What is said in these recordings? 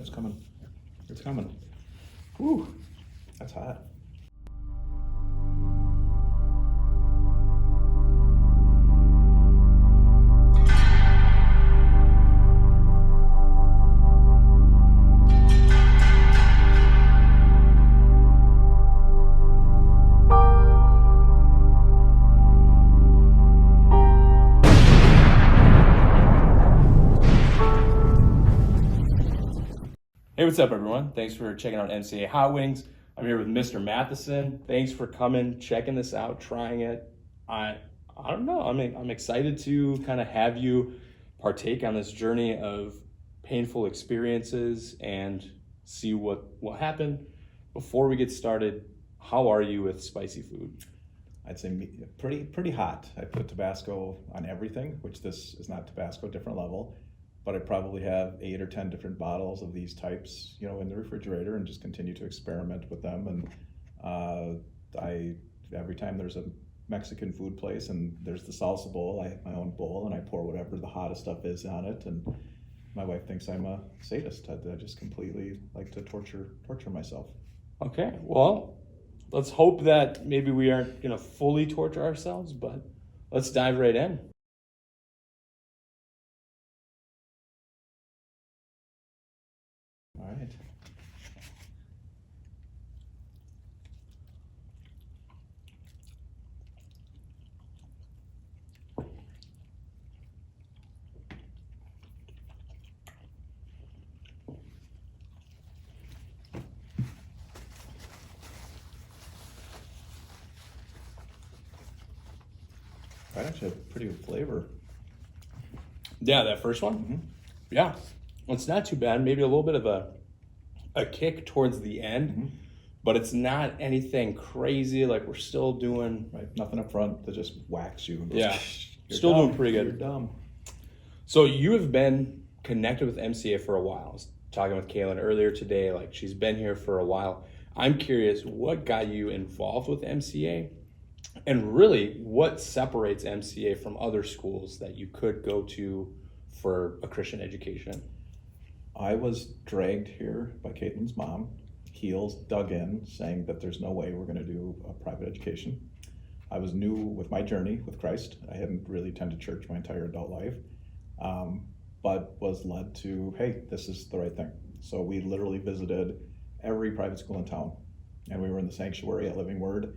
it's coming. It's coming. Whew, that's hot. Hey, what's up, everyone? Thanks for checking out MCA Hot Wings. I'm here with Mr. Matheson. Thanks for coming, checking this out, trying it. I don't know. I'm excited to kind of have you partake on this journey of painful experiences and see what happened. Before we get started, how are you with spicy food? I'd say pretty hot. I put Tabasco on everything, which this is not Tabasco, different level. But I probably have 8 or 10 different bottles of these types, in the refrigerator, and just continue to experiment with them. And every time there's a Mexican food place and there's the salsa bowl, I have my own bowl and I pour whatever the hottest stuff is on it. And my wife thinks I'm a sadist. I just completely like to torture myself. Okay, well, let's hope that maybe we aren't going to fully torture ourselves, but let's dive right in. All right. That actually has pretty good flavor. Yeah, that first one? Mm-hmm. Yeah, it's not too bad. Maybe a little bit of a kick towards the end, but it's not anything crazy. Like, we're still doing... Right, nothing up front that just whacks you. And goes, Yeah, you're still dumb. doing pretty good. You're dumb. So you have been connected with MCA for a while. I was talking with Kaylin earlier today. Like, she's been here for a while. I'm curious, what got you involved with MCA? And really, what separates MCA from other schools that you could go to for a Christian education? I was dragged here by Caitlin's mom, heels dug in, saying that there's no way we're going to do a private education. I was new with my journey with Christ. I hadn't really attended church my entire adult life, but was led to, hey, this is the right thing. So we literally visited every private school in town, and we were in the sanctuary at Living Word,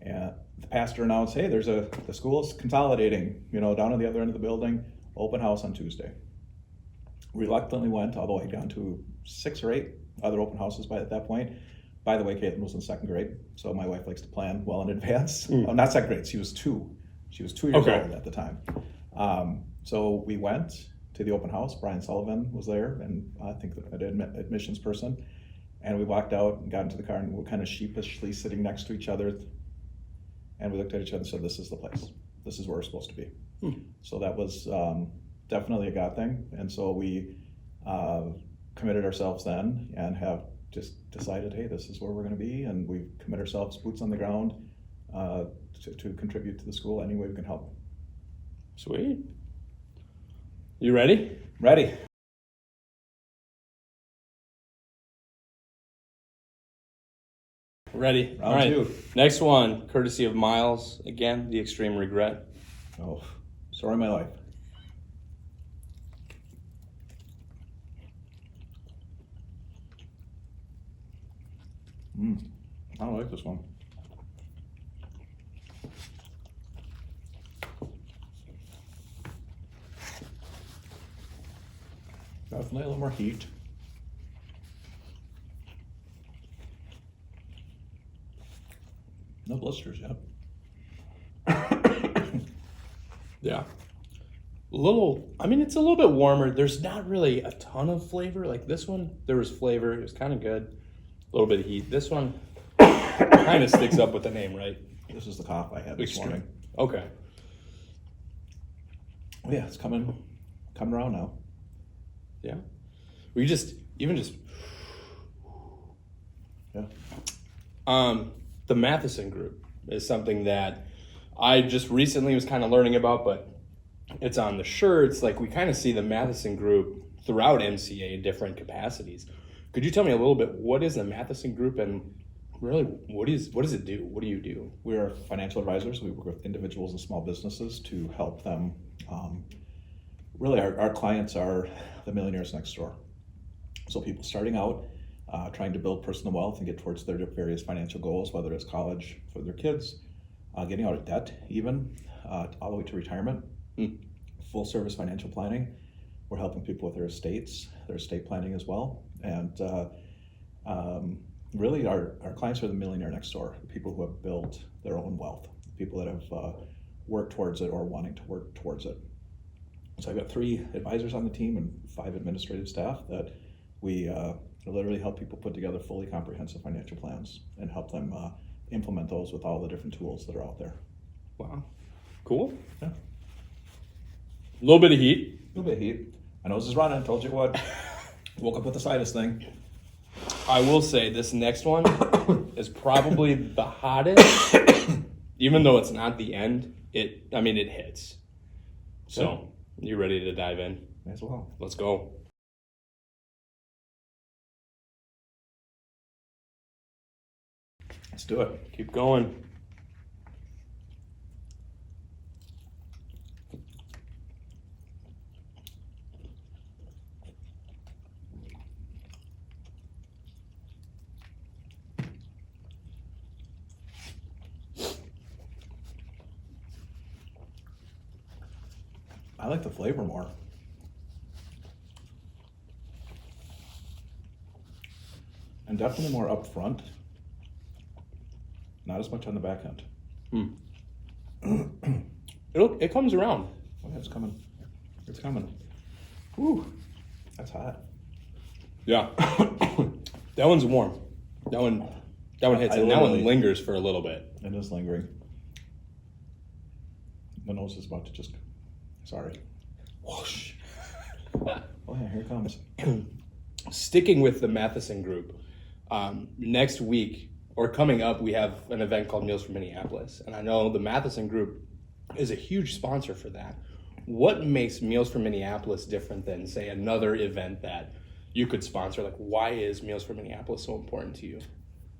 and the pastor announced, hey, the school's consolidating, down at the other end of the building, open house on Tuesday. Reluctantly went, although I'd gone to 6 or 8 other open houses by at that point. By the way, Caitlin was in 2nd grade, so my wife likes to plan well in advance. Oh, not 2nd grade, she was 2. She was 2 years old at the time. So we went to the open house. Brian Sullivan was there, and I think the admissions person. And we walked out and got into the car, and we were kind of sheepishly sitting next to each other. And we looked at each other and said, this is the place. This is where we're supposed to be. So that was definitely a God thing. And so we committed ourselves then and have just decided, hey, this is where we're going to be. And we commit ourselves boots on the ground to contribute to the school any way we can help. Sweet. You ready? Ready. Ready. Round All right. 2. Next one, courtesy of Miles. Again, the extreme regret. Oh, story of my life. I don't like this one. Definitely a little more heat. No blisters yet. Yeah. It's a little bit warmer. There's not really a ton of flavor. Like this one, there was flavor. It was kind of good. A little bit of heat. This one kind of sticks up with the name, right? This is the cough I had this morning. Okay. Oh yeah, it's coming around now. Yeah. Yeah. The Matheson Group is something that I just recently was kind of learning about, but it's on the shirts. Like, we kind of see the Matheson Group throughout MCA in different capacities. Could you tell me a little bit, what is the Matheson Group, and really what does it do? What do you do? We are financial advisors. We work with individuals and small businesses to help them. Really, our clients are the millionaires next door. So people starting out, trying to build personal wealth and get towards their various financial goals, whether it's college for their kids, getting out of debt even, all the way to retirement. Full service financial planning. We're helping people with their estate planning as well. And really our clients are the millionaire next door, the people who have built their own wealth, people that have worked towards it or wanting to work towards it. So I've got 3 advisors on the team and 5 administrative staff that we literally help people put together fully comprehensive financial plans and help them implement those with all the different tools that are out there. Wow. Cool. Yeah. A little bit of heat. A little bit of heat. My nose is running, told you what. Woke up with the sinus thing. I will say this next one is probably the hottest, even though it's not the end. It hits. So, you ready to dive in? May as well. Let's go. Let's do it. Keep going. I like the flavor more. And definitely more upfront. Not as much on the back end. It comes around. Oh, yeah, it's coming. It's coming. Woo, that's hot. Yeah. That one's warm. That one hits, and that one lingers for a little bit. It is lingering. My nose is about to just, sorry. Whoosh. Oh yeah, here it comes. Sticking with the Matheson Group, next week, or coming up, we have an event called Meals for Minneapolis. And I know the Matheson Group is a huge sponsor for that. What makes Meals for Minneapolis different than, say, another event that you could sponsor? Like, why is Meals for Minneapolis so important to you?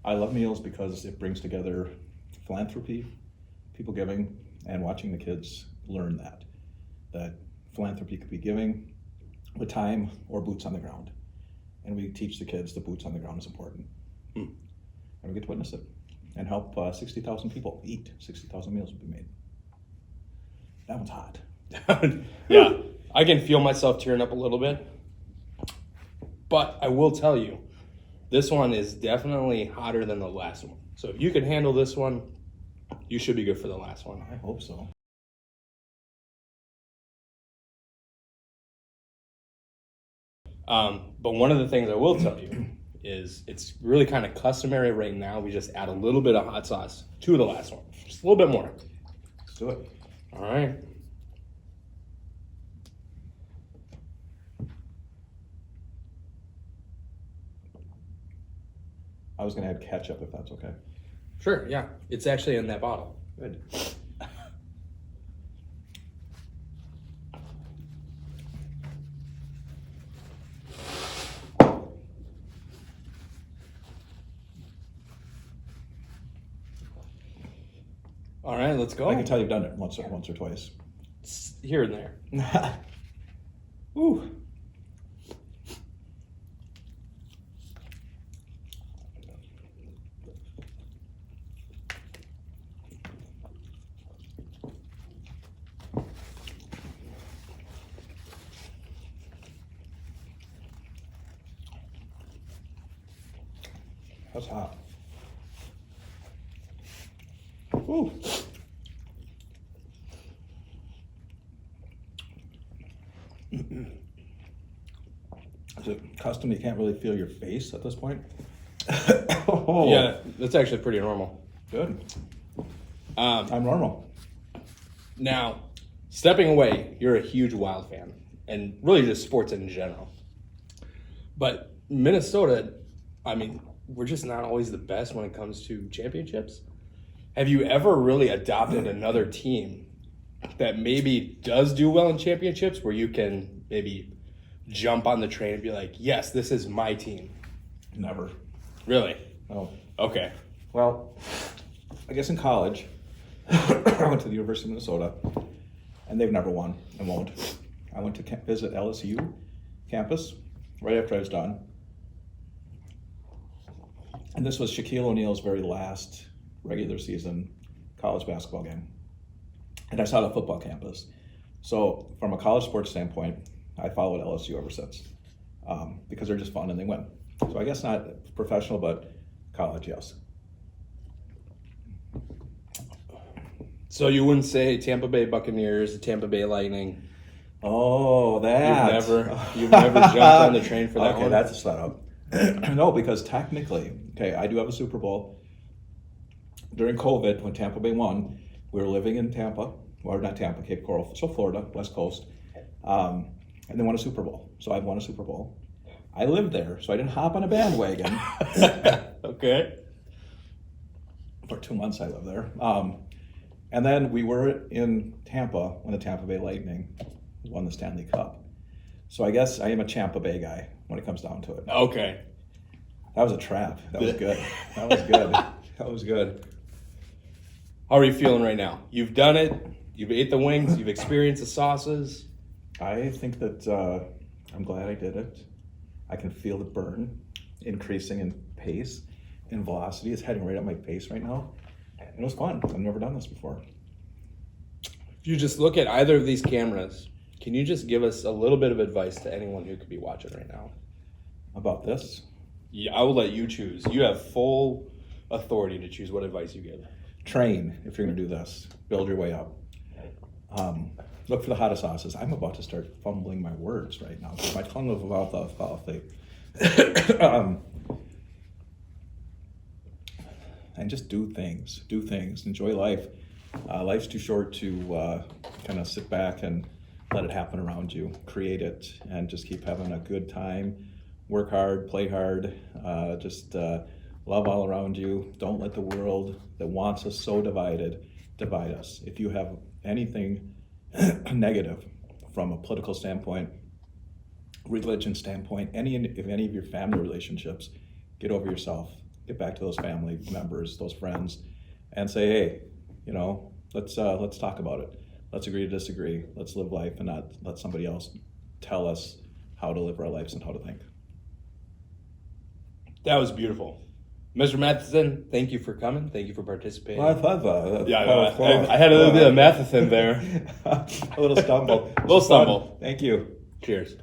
I love meals because it brings together philanthropy, people giving, and watching the kids learn that philanthropy could be giving with time or boots on the ground. And we teach the kids the boots on the ground is important. And we get to witness it and help 60,000 people eat. 60,000 meals will be made. That one's hot. Yeah, I can feel myself tearing up a little bit. But I will tell you, this one is definitely hotter than the last one. So if you can handle this one, you should be good for the last one. I hope so. But one of the things I will tell you is it's really kind of customary right now. We just add a little bit of hot sauce to the last one. Just a little bit more. Let's do it. All right. I was going to add ketchup if that's okay. Sure, yeah. It's actually in that bottle. Good. All right, let's go. I can tell you've done it once or twice. It's here and there. Ooh. That's hot. Ooh. Is it custom? You can't really feel your face at this point. Oh. Yeah, that's actually pretty normal. Good. I'm normal. Now, stepping away, you're a huge Wild fan, and really just sports in general. But Minnesota, I mean, we're just not always the best when it comes to championships. Have you ever really adopted another team that maybe does do well in championships where you can maybe jump on the train and be like, yes, this is my team? Never. Really? No. Okay. Well, I guess in college, I went to the University of Minnesota, and they've never won and won't. I went to visit LSU campus right after I was done. And this was Shaquille O'Neal's very last regular season college basketball game. And I saw the football campus. So from a college sports standpoint, I followed LSU ever since because they're just fun and they win. So I guess not professional, but college, yes. So you wouldn't say Tampa Bay Buccaneers, the Tampa Bay Lightning. Oh, that. You've never jumped on the train for that okay, one? that's a setup. No, because technically, I do have a Super Bowl. During COVID, when Tampa Bay won, we were living in Tampa, or not Tampa, Cape Coral, so Florida, West Coast, and they won a Super Bowl. So I've won a Super Bowl. I lived there, so I didn't hop on a bandwagon. Okay. For 2 months I lived there. And then we were in Tampa when the Tampa Bay Lightning won the Stanley Cup. So I guess I am a Champabay guy when it comes down to it. Okay. That was a trap. That was good. That was good. That was good. How are you feeling right now? You've done it. You've ate the wings. You've experienced the sauces. I think that I'm glad I did it. I can feel the burn increasing in pace and velocity. It's heading right at my face right now. And it was fun. I've never done this before. If you just look at either of these cameras, can you just give us a little bit of advice to anyone who could be watching right now? About this? Yeah, I will let you choose. You have full authority to choose what advice you give. Train if you're going to do this. Build your way up. Look for the hottest sauces. I'm about to start fumbling my words right now. My tongue was about to fall off. And just do things. Do things. Enjoy life. Life's too short to kind of sit back and let it happen around you. Create it and just keep having a good time. Work hard, play hard. Just love all around you. Don't let the world that wants us so divided divide us. If you have anything negative from a political standpoint, religion standpoint, any of your family relationships, get over yourself. Get back to those family members, those friends, and say, hey, let's talk about it. Let's agree to disagree. Let's live life and not let somebody else tell us how to live our lives and how to think. That was beautiful. Mr. Matheson, thank you for coming. Thank you for participating. Well, I thought that. I had a little bit of Matheson there. A little stumble. Little stumble. Thank you. Cheers.